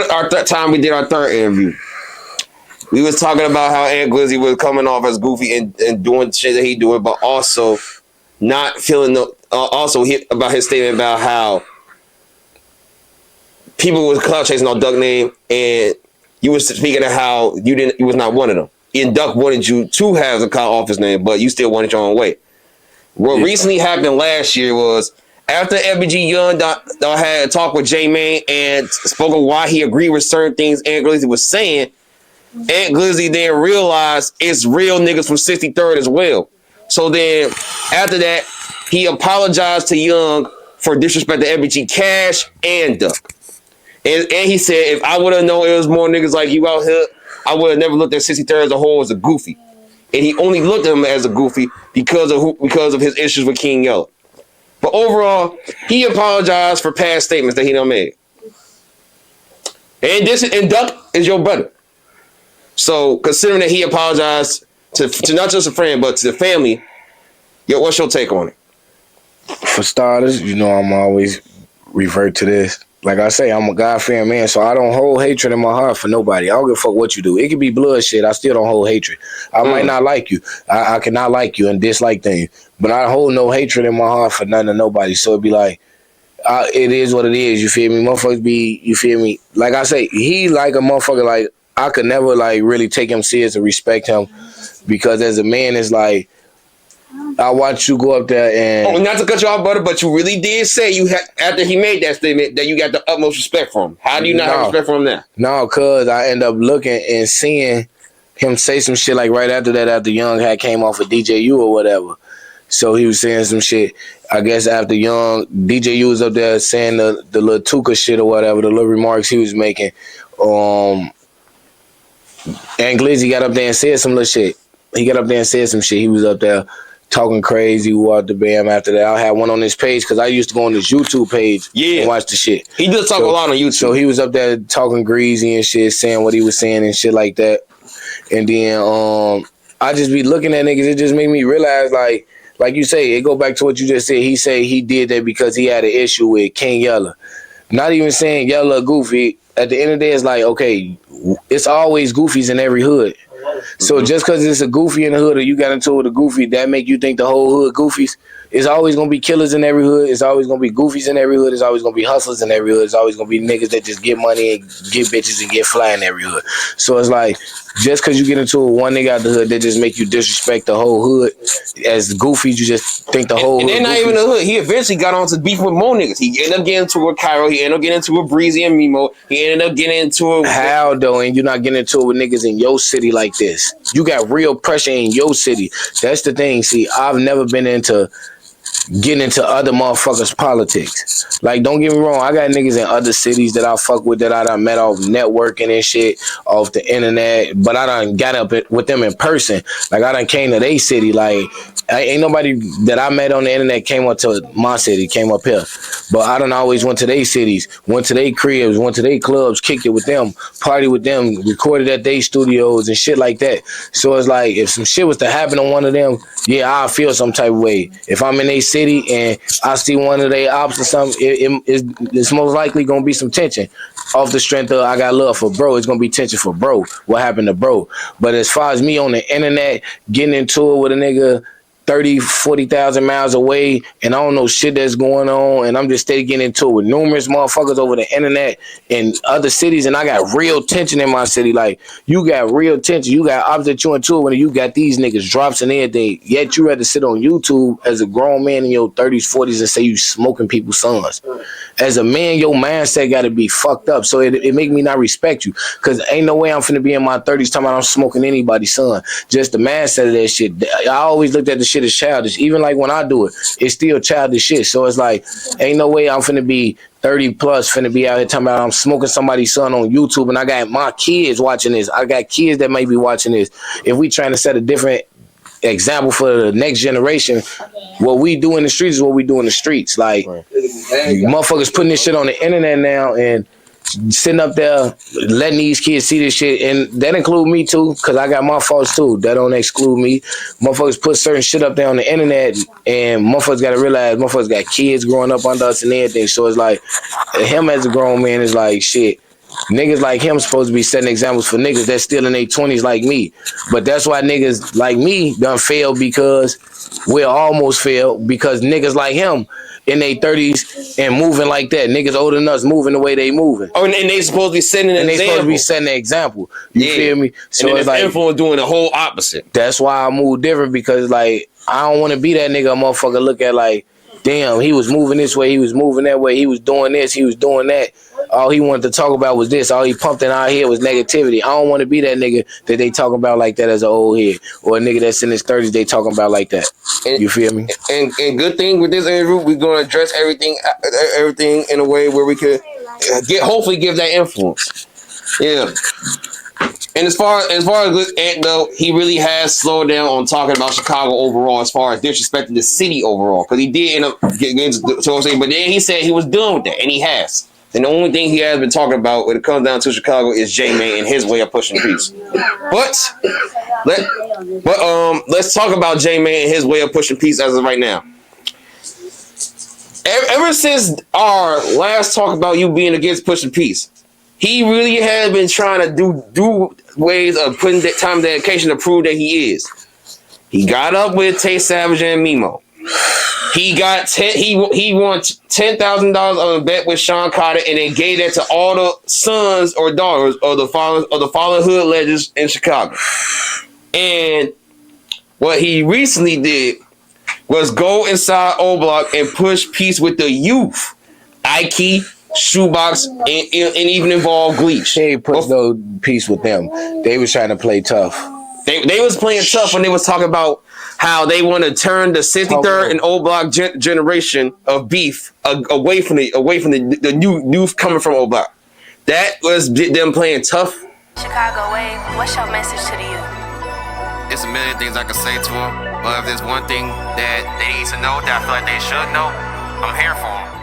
around our time we did our third interview, we was talking about how Ant Glizzy was coming off as goofy and doing shit that he doing, but also not feeling about his statement about how people was cloud chasing on Duck name, and you was speaking of how you was not one of them. And Duck wanted you to have the cloud office name, but you still wanted your own way. What recently happened last year was after FBG Young had a talk with J Main and spoke of why he agreed with certain things Ant Glizzy was saying. Ant Glizzy then realized it's real niggas from 63rd as well. So then after that, he apologized to Young for disrespect to FBG Cash and Duck. And he said, if I would have known it was more niggas like you out here, I would have never looked at 63rd as a whole as a goofy. And he only looked at him as a goofy because of his issues with King Yellow. But overall, he apologized for past statements that he done made. And Duck is your brother. So considering that he apologized to not just a friend, but to the family, what's your take on it? For starters, you know I'm always revert to this. Like I say, I'm a God-fearing man, so I don't hold hatred in my heart for nobody. I don't give a fuck what you do. It could be blood shit. I still don't hold hatred. I might not like you. I cannot like you and dislike things. But I hold no hatred in my heart for none of nobody. So it'd be like, it is what it is. You feel me? Motherfuckers be, you feel me? Like I say, he like a motherfucker, like, I could never, like, really take him serious and respect him. Because as a man, it's like, I watch you go up there and... Oh, not to cut you off, brother, but you really did say after he made that statement that you got the utmost respect for him. How do you not have respect for him now? No, because I end up looking and seeing him say some shit like right after that, after Young had came off of DJU or whatever. So he was saying some shit. I guess after Young, DJU was up there saying the little Tuka shit or whatever, the little remarks he was making. And Glizzy got up there and said some little shit. He got up there and said some shit. He was up there talking crazy, walked the bam after that. I had one on his page because I used to go on his YouTube page and watch the shit. He does talk a lot on YouTube. So he was up there talking greasy and shit, saying what he was saying and shit like that. And then I just be looking at niggas. It just made me realize, like you say, it go back to what you just said. He said he did that because he had an issue with King Yella. Not even saying Yella goofy. At the end of the day, it's like, okay, it's always goofies in every hood. So just because it's a goofy in the hood or you got into it with a goofy, that make you think the whole hood goofies? It's always going to be killers in every hood. It's always going to be goofies in every hood. It's always going to be hustlers in every hood. It's always going to be niggas that just get money and get bitches and get fly in every hood. So it's like, just because you get into it one nigga out the hood, that just make you disrespect the whole hood. As goofies, you just think the whole hood. And they're not even the hood. He eventually got on to beef with more niggas. He ended up getting into it with Cairo. He ended up getting into it with Breezy and Mimo. He ended up getting into it with... How, though? And you're not getting into it with niggas in your city like this. You got real pressure in your city. That's the thing. See, I've never been into getting into other motherfuckers' politics. Like, don't get me wrong, I got niggas in other cities that I fuck with that I done met off networking and shit, off the internet, but I done got up with them in person. Like, I done came to they city. Like, ain't nobody that I met on the internet came up to my city, came up here. But I done always went to they cities, went to they cribs, went to they clubs, kicked it with them, party with them, recorded at they studios and shit like that. So it's like, if some shit was to happen on one of them, yeah, I'll feel some type of way. If I'm in they city and I see one of their ops or something, it's most likely gonna be some tension. Off the strength of I got love for bro, it's gonna be tension for bro. What happened to bro? But as far as me on the internet getting into it with a nigga 30, 40,000 miles away, and I don't know shit that's going on, and I'm just steady getting into it with numerous motherfuckers over the internet in other cities, and I got real tension in my city. Like, you got real tension. You got opps that you into it when you got these niggas drops and everything, yet you rather sit on YouTube as a grown man in your 30s, 40s and say you smoking people's sons. As a man, your mindset got to be fucked up, so it make me not respect you, because ain't no way I'm finna be in my 30s talking about I'm smoking anybody's son. Just the mindset of that shit. I always looked at the shit is childish. Even like when I do it, it's still childish shit. So it's like, ain't no way I'm finna be 30 plus finna be out here talking about I'm smoking somebody's son on YouTube, and I got my kids watching this. I got kids that may be watching this. If we trying to set a different example for the next generation, what we do in the streets is what we do in the streets. Like, motherfuckers putting this shit on the internet now and sitting up there letting these kids see this shit, and that include me too, because I got my faults too. That don't exclude me. Motherfuckers put certain shit up there on the internet, and motherfuckers got to realize motherfuckers got kids growing up under us and everything. So it's like, him as a grown man is like, shit, Niggas like him supposed to be setting examples for niggas that's still in their 20s like me. But that's why niggas like me done failed because we'll almost fail because niggas like him in their 30s and moving like that. Niggas older than us moving the way they moving. Oh, and they supposed to be setting an example. And they supposed to be setting an example. You feel me? So and then it's like influence doing the whole opposite. That's why I move different because like I don't want to be that nigga a motherfucker look at like, damn, he was moving this way, he was moving that way, he was doing this, he was doing that. All he wanted to talk about was this. All he pumped in our head was negativity. I don't want to be that nigga that they talking about like that as an old head. Or a nigga that's in his 30s they talking about like that. And, you feel me? And good thing with this interview, we're going to address everything in a way where we could hopefully give that influence. Yeah. And as far as Ant though, he really has slowed down on talking about Chicago overall as far as disrespecting the city overall. Because he did end up getting into what I'm saying, but then he said he was done with that, and he has. And the only thing he has been talking about when it comes down to Chicago is J-Man and his way of pushing peace. But let's talk about J-Man and his way of pushing peace as of right now. Ever since our last talk about you being against pushing peace, he really has been trying to do ways of putting that time dedication to prove that he is. He got up with Tay Savage and Mimo. He won $10,000 on a bet with Sean Carter, and then gave that to all the sons or daughters of the fallen hood legends in Chicago. And what he recently did was go inside O Block and push peace with the youth. Ike, Shoebox, and even involve Gleech. They pushed no peace with them. They was trying to play tough. They was playing tough when they was talking about how they want to turn the 63rd and O Block generation of beef away from the new youth coming from O Block. That was them playing tough. Chicago Wave, what's your message to the youth? It's a million things I could say to them, but if there's one thing that they need to know that I feel like they should know, I'm here for them.